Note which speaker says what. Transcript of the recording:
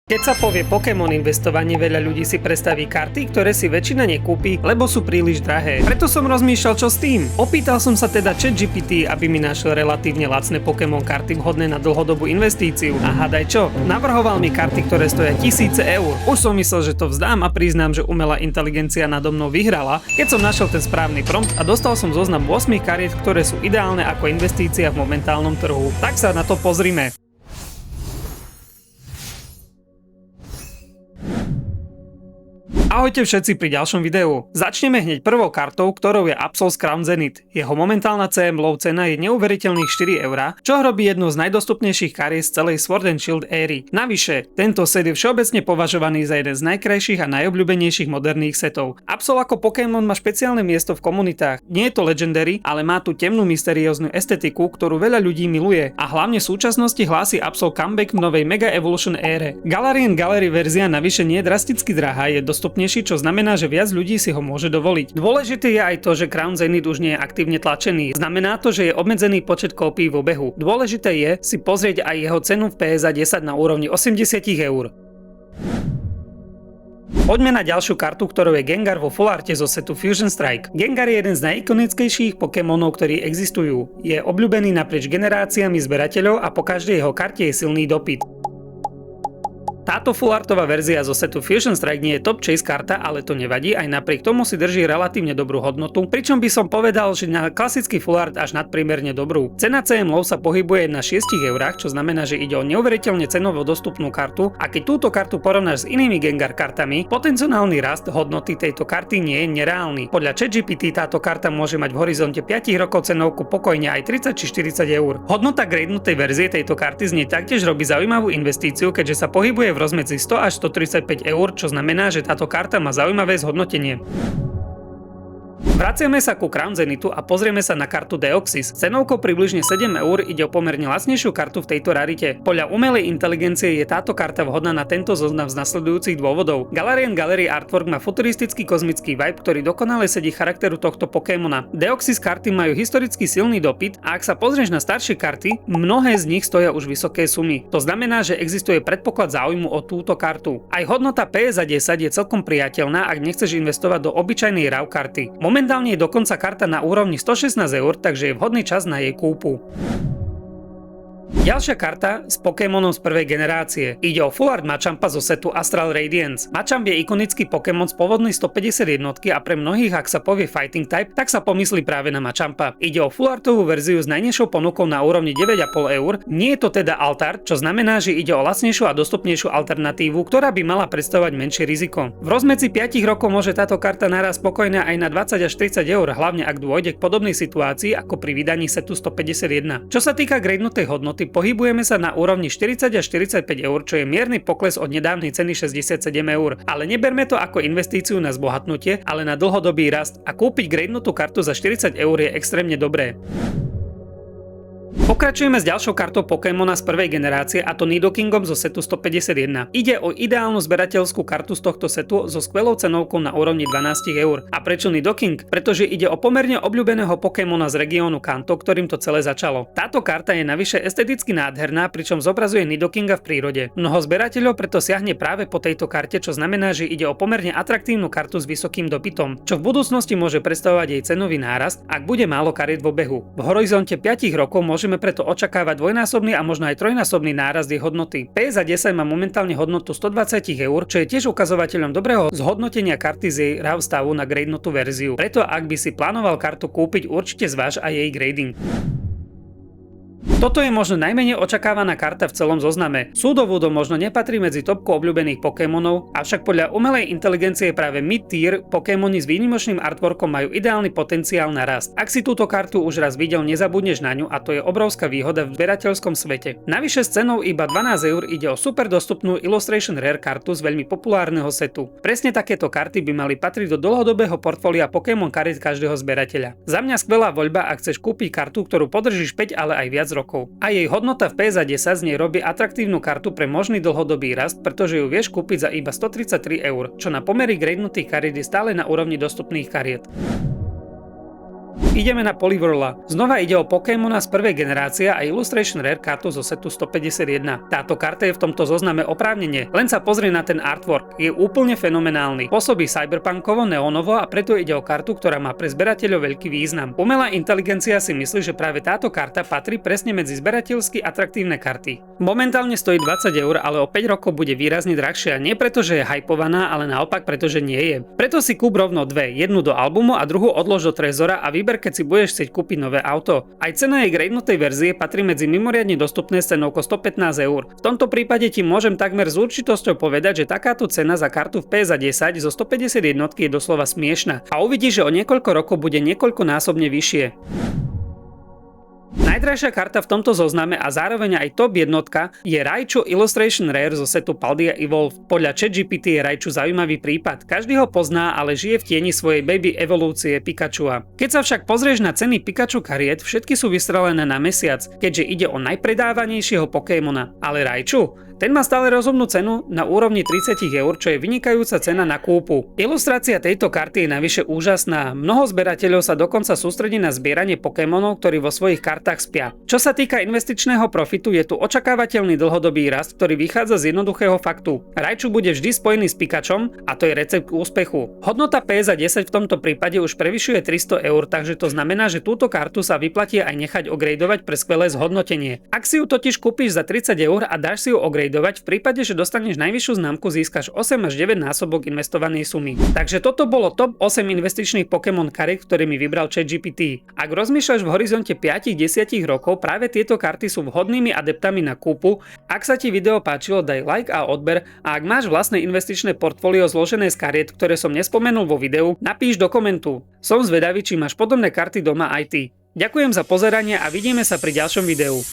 Speaker 1: Keď sa povie Pokémon investovanie, veľa ľudí si predstaví karty, ktoré si väčšina nekúpi, lebo sú príliš drahé. Preto som rozmýšľal, čo s tým. Opýtal som sa teda ChatGPT, aby mi našiel relatívne lacné Pokémon karty vhodné na dlhodobú investíciu. A hádaj čo? Navrhoval mi karty, ktoré stoja tisíce eur. Už som myslel, že to vzdám a priznám, že umelá inteligencia nado mnou vyhrala, keď som našiel ten správny prompt a dostal som zoznam 8 kariet, ktoré sú ideálne ako investícia v momentálnom trhu. Tak sa na to pozrime. Ahojte všetci pri ďalšom videu. Začneme hneď prvou kartou, ktorou je Absol z Crown Zenith. Jeho momentálna CM low cena je neuveriteľných 4 €, čo robí jednu z najdostupnejších kariet z celej Sword and Shield éry. Navyše, tento set je všeobecne považovaný za jeden z najkrajších a najobľúbenejších moderných setov. Absol ako Pokémon má špeciálne miesto v komunitách. Nie je to legendary, ale má tu temnú mysterióznu estetiku, ktorú veľa ľudí miluje. A hlavne v súčasnosti hlási Absol comeback v novej Mega Evolution ére. Galarian Gallery verzia navyše nie je drasticky drahá, je dostupnejšia, čo znamená, že viac ľudí si ho môže dovoliť. Dôležité je aj to, že Crown Zenith už nie je aktívne tlačený. Znamená to, že je obmedzený počet kópií v obehu. Dôležité je si pozrieť aj jeho cenu v PSA 10 na úrovni 80 €. Poďme na ďalšiu kartu, ktorou je Gengar vo full arte zo setu Fusion Strike. Gengar je jeden z najikonickejších Pokémonov, ktorí existujú. Je obľúbený naprieč generáciami zberateľov a po každej jeho karte je silný dopyt. Táto fullartová verzia zo setu Fusion Strike nie je top chase karta, ale to nevadí, aj napriek tomu si drží relatívne dobrú hodnotu, pričom by som povedal, že na klasický fullart až nadprimerne dobrú. Cena CM low sa pohybuje na 6 €, čo znamená, že ide o neuveriteľne cenovo dostupnú kartu a keď túto kartu porovnáš s inými Gengar kartami, potenciálny rast hodnoty tejto karty nie je nereálny. Podľa ChatGPT táto karta môže mať v horizonte 5 rokov cenovku pokojne aj 30 či 40 €. Hodnota gradenutej verzie tejto karty z nej taktiež robí zaujímavú investíciu, keďže sa pohybuje v rozmedzi 100 až 135 €, čo znamená, že táto karta má zaujímavé zhodnotenie. Vraciame sa ku Crown Zenithu a pozrieme sa na kartu Deoxys. Cenovkou približne 7 € ide o pomerne lacnejšiu kartu v tejto rarite. Podľa umelej inteligencie je táto karta vhodná na tento zoznam z nasledujúcich dôvodov. Galarian Gallery artwork má futuristický kozmický vibe, ktorý dokonale sedí charakteru tohto Pokémona. Deoxys karty majú historicky silný dopyt a ak sa pozrieš na staršie karty, mnohé z nich stoja už vysoké sumy. To znamená, že existuje predpoklad záujmu o túto kartu. Aj hodnota PSA 10 je celkom priateľná, ak nechceš investovať do obyčajnej RAW karty. Momentálne je dokonca karta na úrovni 116 €, takže je vhodný čas na jej kúpu. Ďalšia karta s Pokémonom z prvej generácie. Ide o full art Machampa zo setu Astral Radiance. Machamp je ikonický Pokémon z pôvodnej 151 a pre mnohých, ak sa povie Fighting type, tak sa pomyslí práve na Machampa. Ide o full artovú verziu s najnižšou ponukou na úrovni 9,5 €. Nie je to teda altart, čo znamená, že ide o lacnejšiu a dostupnejšiu alternatívu, ktorá by mala predstavovať menšie riziko. V rozmedzi 5 rokov môže táto karta naraz spokojne aj na 20 až 30 €, hlavne ak dôjde k podobnej situácii ako pri vydaní setu 151. Čo sa týka gradenutej hodnoty, pohybujeme sa na úrovni 40 až 45 €, čo je mierny pokles od nedávnej ceny 67 €. Ale neberme to ako investíciu na zbohatnutie, ale na dlhodobý rast a kúpiť gradenutú kartu za 40 € je extrémne dobré. Pokračujeme s ďalšou kartou Pokémona z prvej generácie, a to Nidokingom zo setu 151. Ide o ideálnu zberateľskú kartu z tohto setu so skvelou cenovkou na úrovni 12 €. A prečo Nidoking? Pretože ide o pomerne obľúbeného Pokémona z regiónu Kanto, ktorým to celé začalo. Táto karta je navyše esteticky nádherná, pričom zobrazuje Nidokinga v prírode. Mnoho zberateľov preto siahne práve po tejto karte, čo znamená, že ide o pomerne atraktívnu kartu s vysokým dopytom, čo v budúcnosti môže predstavovať jej cenový nárast, ak bude málo kariet v obehu. V horizonte 5 rokov môžeme preto očakávať dvojnásobný a možno aj trojnásobný nárast jej hodnoty. PSA 10 má momentálne hodnotu 120 €, čo je tiež ukazovateľom dobrého zhodnotenia karty z jej RAW stavu na gradenutú verziu. Preto ak by si plánoval kartu kúpiť, určite zváž aj jej grading. Toto je možno najmenej očakávaná karta v celom zozname. Súdovodo možno nepatrí medzi topku obľúbených Pokémonov, avšak podľa umelej inteligencie práve mid-tier Pokémony s výnimočným artworkom majú ideálny potenciál na rast. Ak si túto kartu už raz videl, nezabudneš na ňu a to je obrovská výhoda v zberateľskom svete. Navyše s cenou iba 12 € ide o super dostupnú Illustration Rare kartu z veľmi populárneho setu. Presne takéto karty by mali patriť do dlhodobého portfólia Pokémon kariet každého zberateľa. Za mňa skvelá voľba, ak chceš kúpiť kartu, ktorú podržíš 5, ale aj viac rokov. A jej hodnota v PSA 10 z nej robí atraktívnu kartu pre možný dlhodobý rast, pretože ju vieš kúpiť za iba 133 €, čo na pomery gradenutých kariet je stále na úrovni dostupných kariet. Ideme na Poliwhirla. Znova ide o Pokémona z prvej generácie a Illustration Rare kartu zo setu 151. Táto karta je v tomto zozname oprávnene. Len sa pozri na ten artwork, je úplne fenomenálny. Pôsobí cyberpunkovo, neónovo a preto ide o kartu, ktorá má pre zberateľov veľký význam. Umelá inteligencia si myslí, že práve táto karta patrí presne medzi zberateľsky atraktívne karty. Momentálne stojí 20 eur, ale o 5 rokov bude výrazne drahšia, nie preto, že je hypovaná, ale naopak preto, že nie je. Preto si kúp rovno dve, jednu do albumu a druhú odlož do trezora a vyber, keď si budeš chcieť kúpiť nové auto. Aj cena jej gradenutej verzie patrí medzi mimoriadne dostupné s cenou 115 eur. V tomto prípade ti môžem takmer s určitosťou povedať, že takáto cena za kartu v PSA 10 zo 150 jednotky je doslova smiešna a uvidíš, že o niekoľko rokov bude niekoľkonásobne vyššie. Najdražšia karta v tomto zozname a zároveň aj top jednotka je Raichu Illustration Rare zo setu Paldea Evolve. Podľa ChatGPT je Raichu zaujímavý prípad. Každý ho pozná, ale žije v tieni svojej baby evolúcie Pikachua. Keď sa však pozrieš na ceny Pikachu kariet, všetky sú vystrelené na mesiac, keďže ide o najpredávanejšieho Pokémona. Ale Raichu? Ten má stále rozumnú cenu na úrovni 30 eur, čo je vynikajúca cena na kúpu. Ilustrácia tejto karty je navyše úžasná. Mnoho zberateľov sa dokonca sústredí na zbieranie Pokémonov, ktorí vo svojich kartách spia. Čo sa týka investičného profitu, je tu očakávateľný dlhodobý rast, ktorý vychádza z jednoduchého faktu. Raichu bude vždy spojený s Pikachom a to je recept k úspechu. Hodnota PSA 10 v tomto prípade už prevyšuje 300 eur, takže to znamená, že túto kartu sa vyplatí aj nechať ogradovať pre skvelé zhodnotenie. Ak si ju totiž kúpiš za 30 eur a dáš si ju ogradovať, v prípade, že dostaneš najvyššiu známku, získaš 8 až 9 násobok investovanej sumy. Takže toto bolo top 8 investičných Pokémon kariet, ktorými vybral ChatGPT. Ak rozmýšľaš v horizonte 5-10 rokov, práve tieto karty sú vhodnými adeptami na kúpu. Ak sa ti video páčilo, daj like a odber a ak máš vlastné investičné portfólio zložené z kariet, ktoré som nespomenul vo videu, napíš do komentu. Som zvedavý, či máš podobné karty doma aj ty. Ďakujem za pozeranie a vidíme sa pri ďalšom videu.